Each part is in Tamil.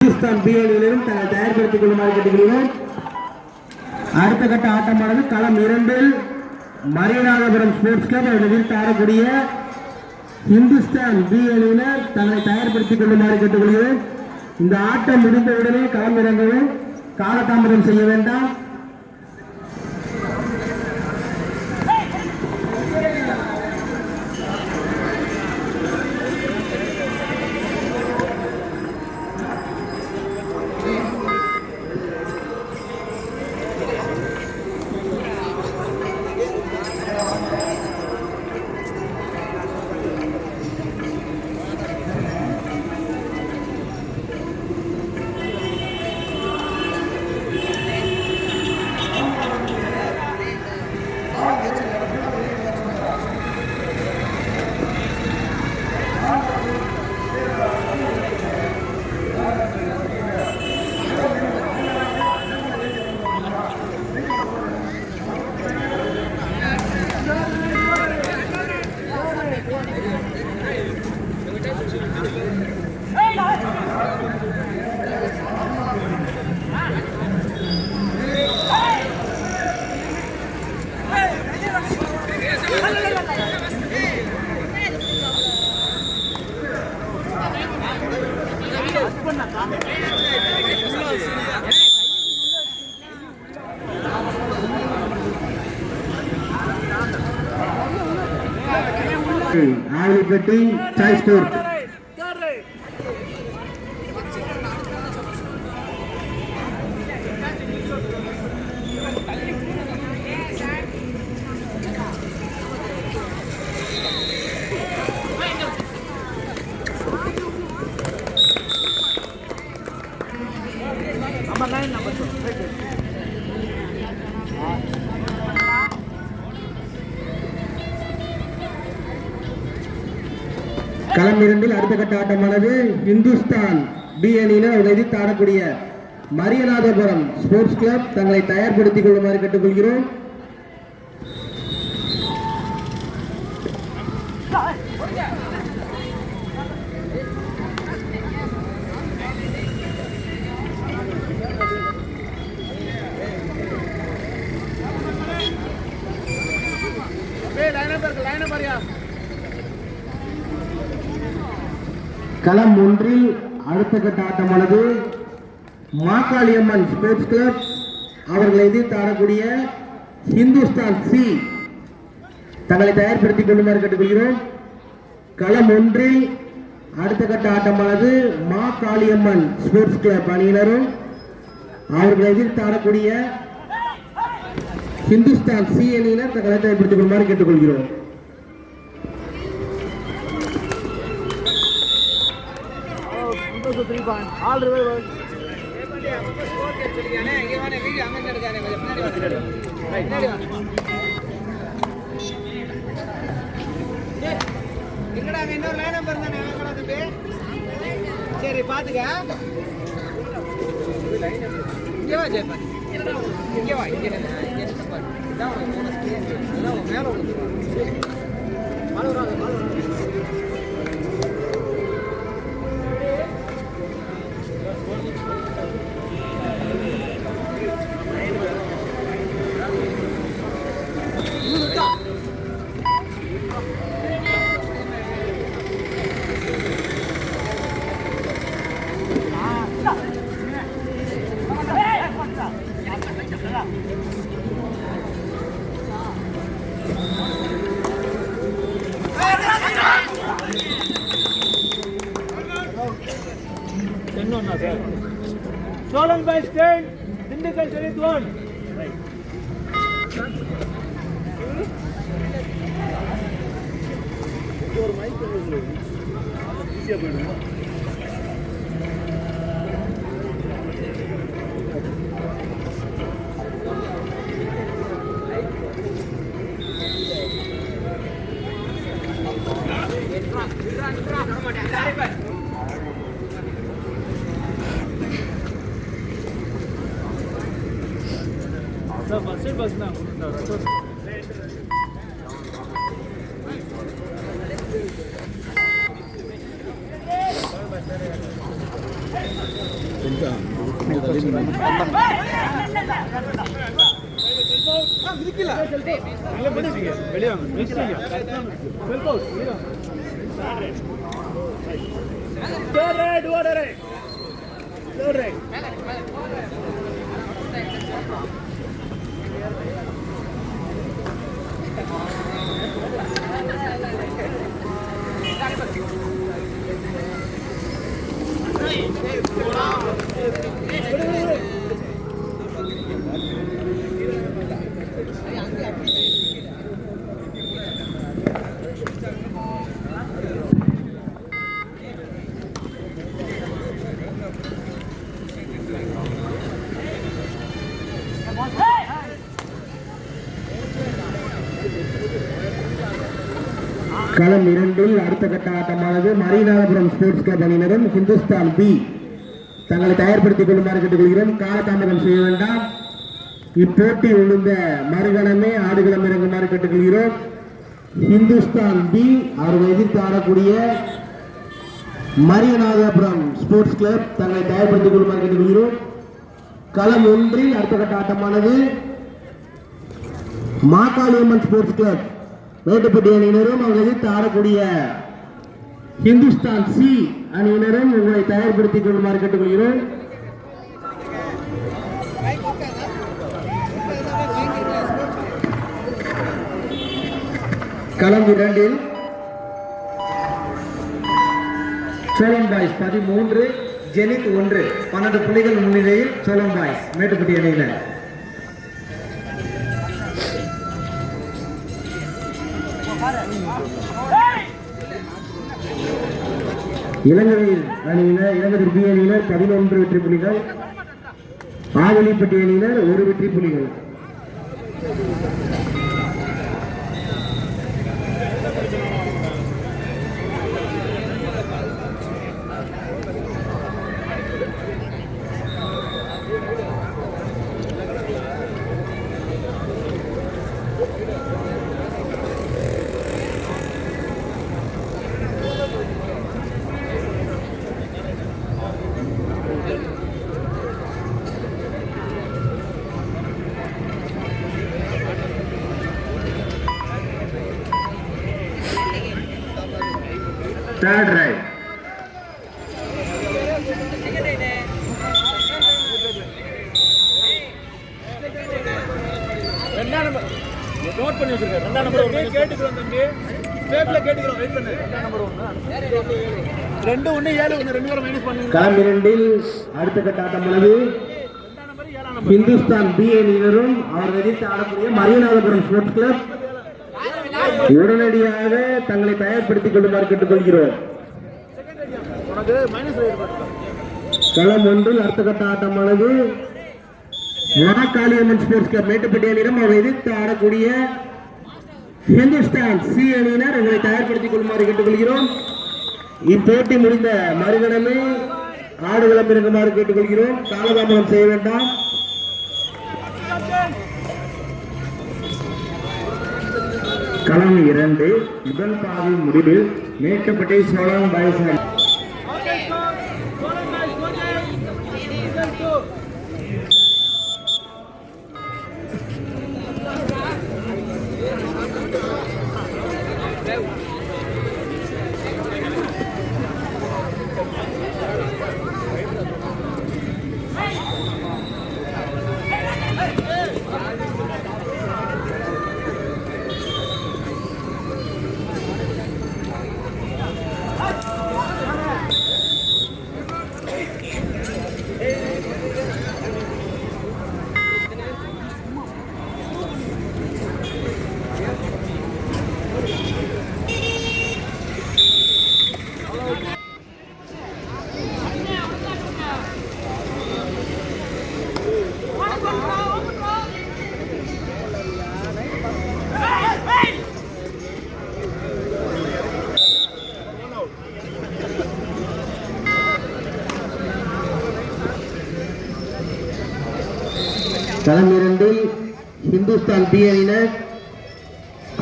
இந்துஸ்தான் பி அணியினரும் தயார்படுத்திக் கொள்ளுமாறு கேட்டுக்கொள்கிறோம். அடுத்த கட்ட ஆட்டமானது களம் 2 மரியநாதபுரம் ஸ்போர்ட்ஸ் கிளப் எதிர்த்து ஆடக்கூடிய இந்துஸ்தான் பி அணியினர் தங்களை தயார்படுத்திக் கொள்ளுமாறு கேட்டுக்கொள்கிறோம். இந்த ஆட்டம் முடிந்தவுடனே களம் இறங்கவும், காலதாமதம் செய்ய வேண்டாம். ஆவலிப்பட்டி சாய்ஸ் கோர்ட் களம் 2 அடுத்த கட்ட ஆட்டமானது இந்துஸ்தான் பி அணியினர் எதிர்த்து ஆடக்கூடிய மரியநாதபுரம் ஸ்போர்ட்ஸ் கிளப் தங்களை தயார்படுத்திக் கொள்ளுமாறு கேட்டுக்கொள்கிறோம். களம் 1 அடுத்த கட்ட ஆட்டமானது மாக்காளியம்மன் ஸ்போர்ட்ஸ் கிளப் அவர்களை எதிர்த்து ஆடக்கூடிய இந்துஸ்தான் சி தங்களை தயார்படுத்திக் கொள்ளுமாறு கேட்டுக்கொள்கிறோம். களம் 1 அடுத்த கட்ட ஆட்டமானது மாக்காளியம்மன் ஸ்போர்ட்ஸ் கிளப் அணியினரும் அவர்களை எதிர்த்து ஆடக்கூடிய இந்துஸ்தான் சி அணியினர் தங்களை தயார்படுத்திக் கொள்ளுமாறு கேட்டுக்கொள்கிறோம். all revival சரி பாத்துக்க இங்க வா ஜெயபால் இங்க வா இங்க என்ன பாரு இதான் போனஸ் அதான் மேல வந்து மாலவரா stolen by Stain, Dindikal Sharif 1. Right. Your mic is low. Easy up. Sir, bus now. Sir, களம் 2 அடுத்த கட்ட ஆட்டமானது மரிநாதபுரம் ஸ்போர்ட்ஸ் கிளப் அணியினரும் ஹிந்துஸ்தான் பி தங்களை தயார்படுத்திக் கொள்ளுமாறு கேட்டுக்கொள்கிறோம். காலதாமதம் செய்ய வேண்டாம். இப்போட்டி விழுந்த மறுகணமே ஆடுகளம் இறங்குமாறு கேட்டுக்கொள்கிறோம். ஹிந்துஸ்தான் பி அவர்கள் எதிர்த்து ஆடக்கூடிய மரிநாதபுரம் ஸ்போர்ட்ஸ் கிளப் தங்களை தயார்படுத்திக் கொள்ளுமாறு கேட்டுக்கொள்கிறோம். களம் 1 அடுத்த கட்ட ஆட்டமானது மாகாளியம்மன் ஸ்போர்ட்ஸ் கிளப் மேட்டுப்பட்டி அணியினரும் அவர்கள் எதிர்த்து ஆடக்கூடிய ஹிந்துஸ்தான் சி அணியினரும் உங்களை தயார்படுத்திக் கொள்ளுமாறு கேட்டுக்கொள்கிறோம். களம் 2 சோழன் பாய்ஸ் 13 ஜெனித் 1 12 புள்ளிகள் முன்னிலையில் சோழன் பாய்ஸ் மேட்டுப்பட்டி அணியினர். இலங்கை அணியினர் இலங்கை பி அணியினர் 11 வெற்றி புள்ளிகள், ஆவலிப்பட்டி அணியினர் 1 வெற்றி புள்ளிகள். Third right. ரெண்டாம் நம்பர் நோட் பண்ணி வச்சிருக்கேன். ரெண்டாம் நம்பர் கேட்டுக்கிறோம் தம்பி, டேப்ல கேட்டுக்கிறோம். வெயிட் பண்ணு. ரெண்டாம் நம்பர் 1 2 1 7 1 2 பேரும் மைனஸ் பண்ணுங்க. களம் 2 அடுத்த கட்ட ஆட்டமானது ஹிந்துஸ்தான் பி அணியினரும் அவர்கள் எதிர்த்து ஆடக்கூடிய மரிநாதபுரம் ஸ்போர்ட்ஸ் கிளப் உடனடியாக தங்களை தயார்படுத்திக் கொள்ளுமாறு கேட்டுக்கொள்கிறோம். களம் 1 அடுத்த கட்ட ஆட்டமானது மாகாளியம்மன் ஸ்போர்ட்ஸ் கிளப் மேட்டுப்பட்டி அணியிடம் அவர்கள் எதிர்த்து ஆடக்கூடிய ஹிந்துஸ்தான் சி அணியினர் உங்களை தயார்படுத்திக் கொள்ளுமாறு கேட்டுக்கொள்கிறோம். இப்போட்டி முடிந்த மறுகணமே ஆடுகளம் இறங்குமாறு கேட்டுக்கொள்கிறோம். காலதாமதம் செய்ய வேண்டாம். களம் 2 முதல் பாதி முடிவில் மேட்டுப்பட்டி சோழன் பாய்ஸ் களம் 2 ஹிந்துஸ்தான் பி அணியினர்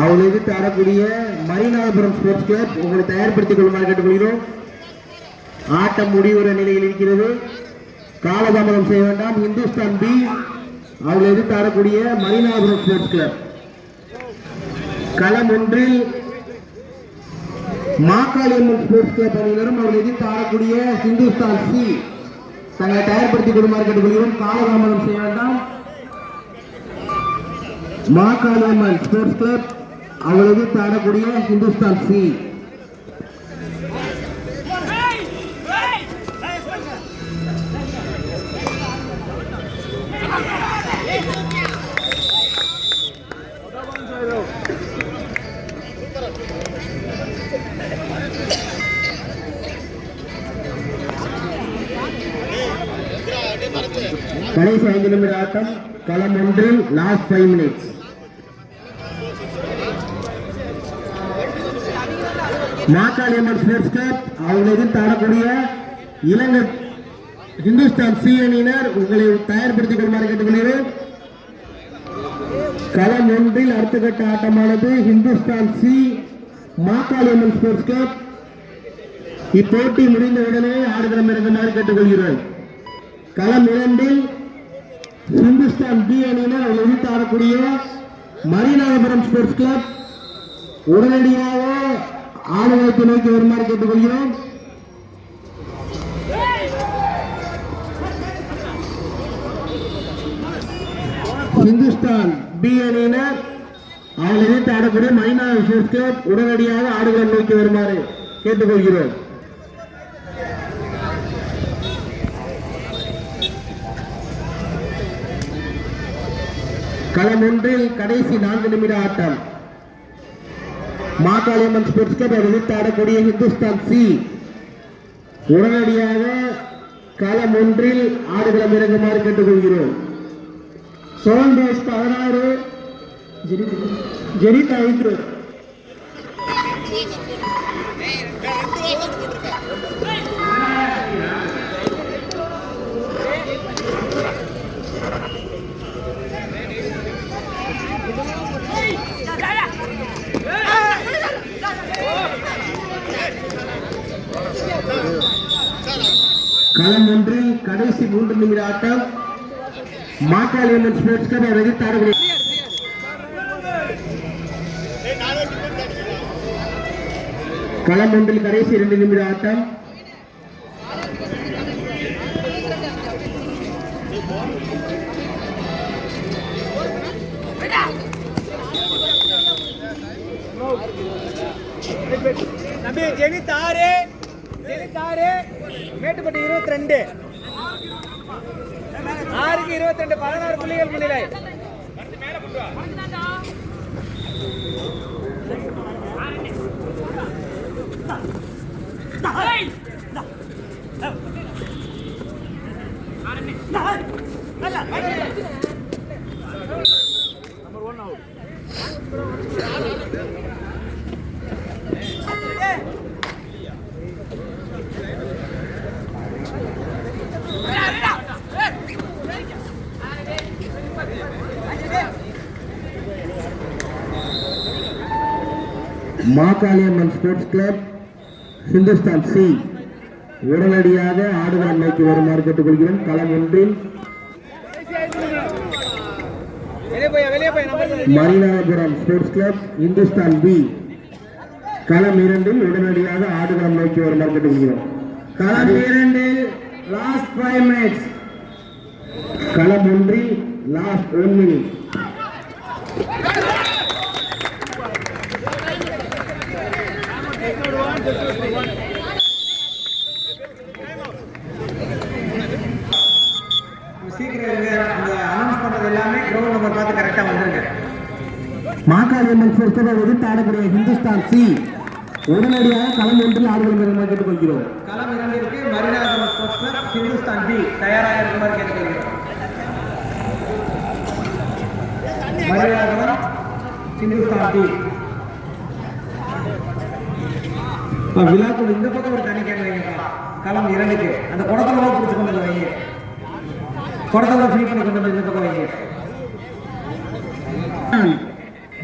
அவர்கள் எதிர்த்து ஆடக்கூடிய மரிநாதபுரம் ஸ்போர்ட்ஸ் கிளப் உங்களை தயார்படுத்திக் கொள்ளுமாறு கேட்டுக்கொள்கிறோம். ஆட்டம் முடிவுற நிலையில் இருக்கிறது. காலதாமதம் செய்ய வேண்டாம். இந்துஸ்தான் பி அவர்கள் எதிர்த்து ஆடக்கூடிய மரினாபுரம் ஸ்போர்ட்ஸ் கிளப். களம் ஒன்றில் மாக்காளியம்மன் ஸ்போர்ட்ஸ் கிளப் அணியினரும் அவர்கள் எதிர்த்து ஆடக்கூடிய இந்துஸ்தான் சி தங்களை தயார்படுத்திக் கொள்ளுமாறு கேட்டுக்கொள்கிறோம். காலதாமதம் செய்ய வேண்டாம். மாக்காளியம்மன் ஸ்போர்ட்ஸ் கிளப் அவர்கள் எதிர்த்து ஆடக்கூடிய இந்துஸ்தான் சி. கடைசி 5 நிமிட ஆட்டம். களம் ஒன்றில் last 5 minutes. Makkaliamman sports club அவர்கள் எதிர்த்து ஆடக்கூடிய இலங்கை இந்துஸ்தான் சி அணியினர் உங்களை தயார்படுத்திக் கொள்ளுமாறு கேட்டுக்கொள்கிறேன். களம் ஒன்றில் அடுத்த கட்ட ஆட்டமானது Hindustan C Makkaliamman sports club. இப்போட்டி முடிந்தவுடனே ஆடுகளம் இறங்குமாறு கேட்டுக்கொள்கிறேன். களம் இரண்டில் இந்துஸ்தான் பி அணியினர் அவர்கள் எதிர்த்து ஆடக்கூடிய மரினாபுரம் ஸ்போர்ட்ஸ் கிளப் உடனடியாக ஆடுகளத்தை நோக்கி வருமாறு கேட்டுக்கொள்கிறோம். இந்துஸ்தான் பி அணியினர் அவர்கள் எதிர்த்து ஆடக்கூடிய மரினாபுரம் ஸ்போர்ட்ஸ் கிளப் உடனடியாக ஆடுகளம் நோக்கி வருமாறு கேட்டுக்கொள்கிறோம். களம் ஒன்றில் கடைசி 4 நிமிட ஆட்டம். மாக்காளியம்மன் ஸ்போர்ட்ஸ் கிளப் எதிர்த்து ஆடக்கூடிய இந்துஸ்தான் சி உடனடியாக களம் ஒன்றில் ஆடுகளம் இறங்குமாறு கேட்டுக்கொள்கிறோம். Zone base 16 Zenith 5. களம் ஒன்றில் கடைசி 3 நிமிட ஆட்டம். மாக்காளியம்மன் ஸ்போர்ட்ஸ் கிளப் எதிர்த்து ஆடக்கூடிய களம் ஒன்றில் கடைசி 2 நிமிட ஆட்டம். ஜெனித் 6 மேட்டுப்பட்டி 22 6க்கு 22 16 புள்ளிகள் முன்னிலை. Makkaliamman sports club Hindustan C உடனடியாக ஆடுகளம் நோக்கி வருமாறு கேட்டுக்கொள்கிறோம். களம் ஒன்றில் மரினாபுரம் ஸ்போர்ட்ஸ் கிளப் இந்துஸ்தான் பி களம் இரண்டில் உடனடியாக ஆடுகளம் நோக்கி வருமாறு கேட்டுக்கொள்கிறோம். களம் இரண்டில் லாஸ்ட் 5 மினிட்ஸ். களம் ஒன்றில் last 1 minute. Makkaliamman sports club எதிர்த்து ஆடக்கூடிய இந்துஸ்தான் சி உடனடியாக களம் ஒன்றில் ஆடுகளம் இறங்குமாறு கேட்டுக்கொள்கிறோம். களம் இரண்டிற்கு மரினாபுரம் ஸ்போர்ட்ஸ் கிளப் இந்துஸ்தான் பி தயாராக இருக்குமாறு கேட்டுக்கொள்கிறோம். மரினாபுரம் இந்துஸ்தான் பி விழாக்குள் இந்த பக்கம் ஒரு தனி கேள்வி வைங்கப்பா. களம் இரண்டுக்கு அந்த குடத்தோட பிடிச்சு கொண்டு வைங்க. குடத்தோட ஃபில் பண்ணி கொண்டு வந்து இந்த பக்கம் வைங்க.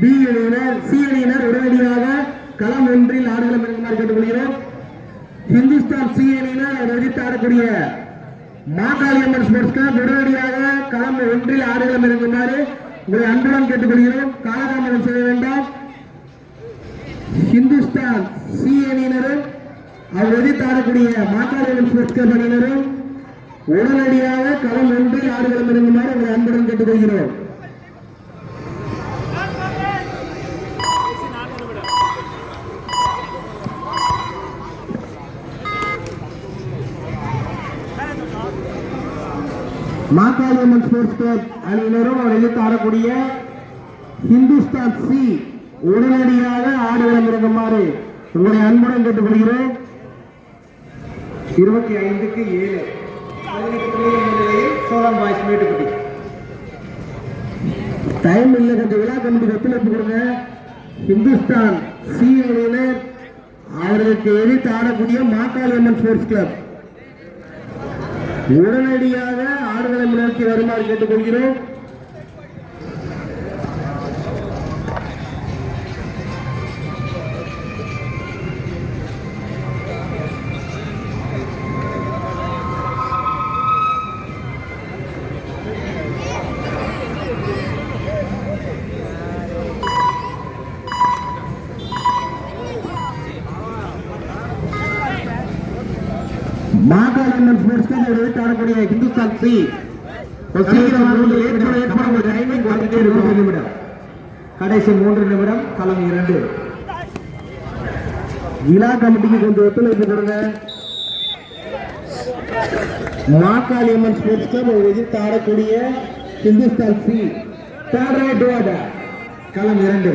பி அணியினர் சி அணியினர் உடனடியாக களம் ஒன்றில் ஆடுகளம் இறங்குமாறு கேட்டுக்கொள்கிறோம். இந்துஸ்தான் சி அணியினர் எதிர்த்து ஆடக்கூடிய மாகாளியம்மன் ஸ்போர்ட்ஸ் கிளப் உடனடியாக களம் ஒன்றில் ஆடுகளம் இருக்குமாறு உங்களை அன்புடன் கேட்டுக்கொள்கிறோம். காலதாமதம் செய்ய வேண்டாம். ஹிந்துஸ்தான் சி அணியினரும் அவர் எதிர்த்தாடக்கூடிய மாகாளியம்மன் ஸ்போர்ட்ஸ் கிளப் அணியினரும் உடனடியாக களம் ஒன்றில் ஆடுகளம் இருக்குமாறு உங்களை அன்புடன் கேட்டுக்கொள்கிறோம். மாகாளியம்மன் ஸ்போர்ட்ஸ் கிளப் அணியினரும் அவர் எதிர்த்து ஆடக்கூடிய ஹிந்துஸ்தான் சி உடனடியாக ஆடுகளம் இருக்குமாறு உங்களை அன்புடன் கேட்டுக்கொள்கிறோம். 25க்கு 7 நிலையில் சோழன் பாய்ஸ் மேட்டுக்குடி. டைம் இல்லை, கொஞ்சம் விழா கமிட்டி ஒத்துழைப்பு கொடுங்க. ஹிந்துஸ்தான் சி அணியினர் அவர்களுக்கு எதிர்த்து ஆடக்கூடிய மாகாளியம்மன் ஸ்போர்ட்ஸ் கிளப் உடனடியாக ஆடுகளம் நோக்கி வருமாறு கேட்டுக்கொள்கிறோம். மாகாளியம்மன் ஸ்போர்ட்ஸ் கிளப் எதிர்த்து ஆடக்கூடிய ஹிந்துஸ்தான் சி கடைசி 3 நிமிடம் களம் 2. விழா கமிட்டிக்கு கொஞ்சம் ஒத்துழைப்பு கொடுங்க. மாகாளியம்மன் ஸ்போர்ட்ஸ் கிளப் எதிர்த்து ஆடக்கூடிய ஹிந்துஸ்தான் சி களம் 2.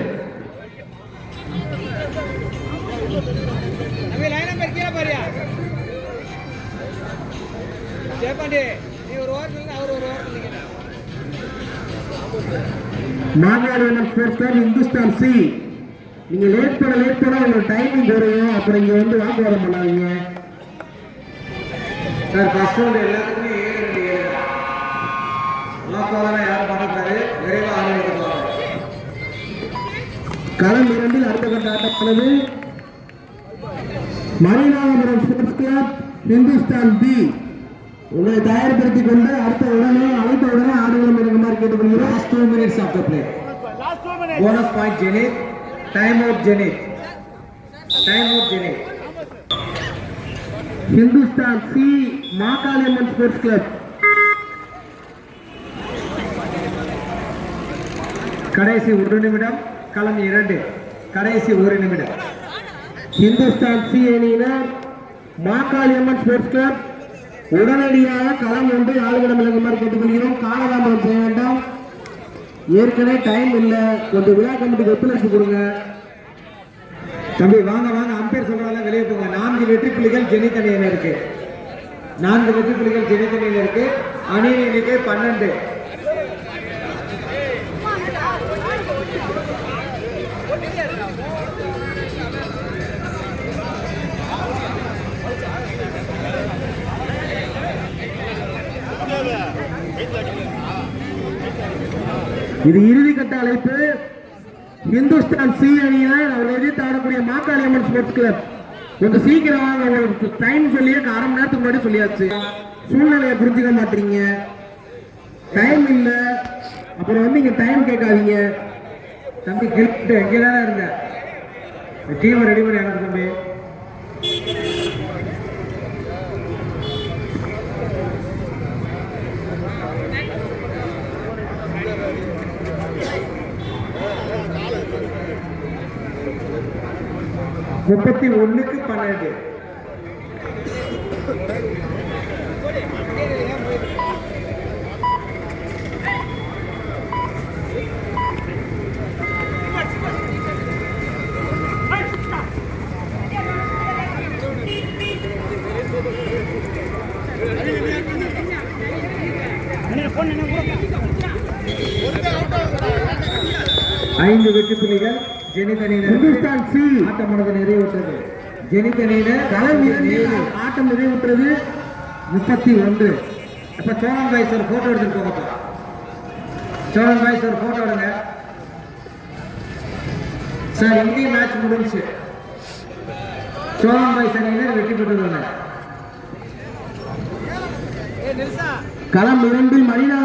Makaliamman sports club Hindustan C, நீங்க லேட் பண்ண உங்க டைமிங் குறையும். அப்புறம் இங்க வந்து வாக்குவாதம் பண்ணாதீங்க சார். ஃபர்ஸ்ட் ரவுண்ட் எல்லாத்துக்குமே 7-2 வாக்குவாதம் யாரும் பண்ணக்கூடாது. விரைவாக ஆரம்பிக்கலாம். களம் 2 அடுத்த கட்ட ஆட்டமானது மரிநாதபுரம் ஸ்போர்ட்ஸ் கிளப் ஹிந்துஸ்தான் பி. உங்களை தயார்படுத்திக் கொண்டு அழைத்த உடனே ஆடுகளம் இருக்குமாறு கேட்டுக்கொள்கிறோம். Last 2 minutes of the play. Bonus point Zenith. Time out Zenith. Hindustan C Makaliamman sports club கடைசி 1 நிமிடம் களம் 2. கடைசி 1 நிமிடம். ஹிந்துஸ்தான் சி அணியினர் மாகாளியம்மன் ஸ்போர்ட்ஸ் கிளப் உடனடியாக களம் ஒன்றில் ஆடுகளம் இருக்குமாறு கேட்டுக்கொள்கிறோம். காலதாமதம் செய்ய வேண்டாம். ஏற்கனவே டைம் இல்லை. கொஞ்சம் விழா கமிட்டிக்கு ஒத்துழைப்பு கொடுங்க. தம்பி வாங்க அம்பேர் சொல்றாங்க, வெளியே போங்க. 4 வெற்றி புள்ளிகள் ஜெனித் அணியில இருக்கு. 4 வெற்றி புள்ளிகள் ஜெனித் அணியில இருக்கு. அணியின் எண்ணிக்கை 12. இது இறுதிக்கட்ட அழைப்பு. ஹிந்துஸ்தான் சி அணியினர் அவர் எதிர்த்து ஆடக்கூடிய மாகாளியம்மன் ஸ்போர்ட்ஸ் கிளப் கொஞ்சம் சீக்கிரமாக உங்களுக்கு டைம் சொல்லியே 1/2 மணி நேரத்துக்கு முன்னாடி சொல்லியாச்சு. சூழ்நிலையை புரிஞ்சுக்க மாட்டீங்க. டைம் இல்லை, அப்புறம் வந்து இங்க டைம் கேட்காதீங்க. தம்பி கிரிக்கெட் எங்கேதான் இருங்க. டீம் ரெடி பண்ணி அனுப்பு தம்பி. முப்பத்தி 1க்கு 12. ஐந்து வெற்றி புள்ளிகள் ஜெனித் அணியினர். ஹிந்துஸ்தான் சி ஆட்டமானது நிறைவுற்றது. ஜெனித் அணியினர் களம் 2 ஆட்டம் நிறைவுற்றது. 31. அப்ப சோழன் பாய்ஸ் ஒரு போட்டோ எடுத்துட்டு போங்க. சோழன் பாய்ஸ் ஒரு போட்டோ எடுங்க சார். இந்திய மேட்ச் முடிஞ்சு. சோழன் பாய்ஸ் அணியினர் வெற்றி பெற்றுள்ளனர். களம் 2 மணிநாதபுரம்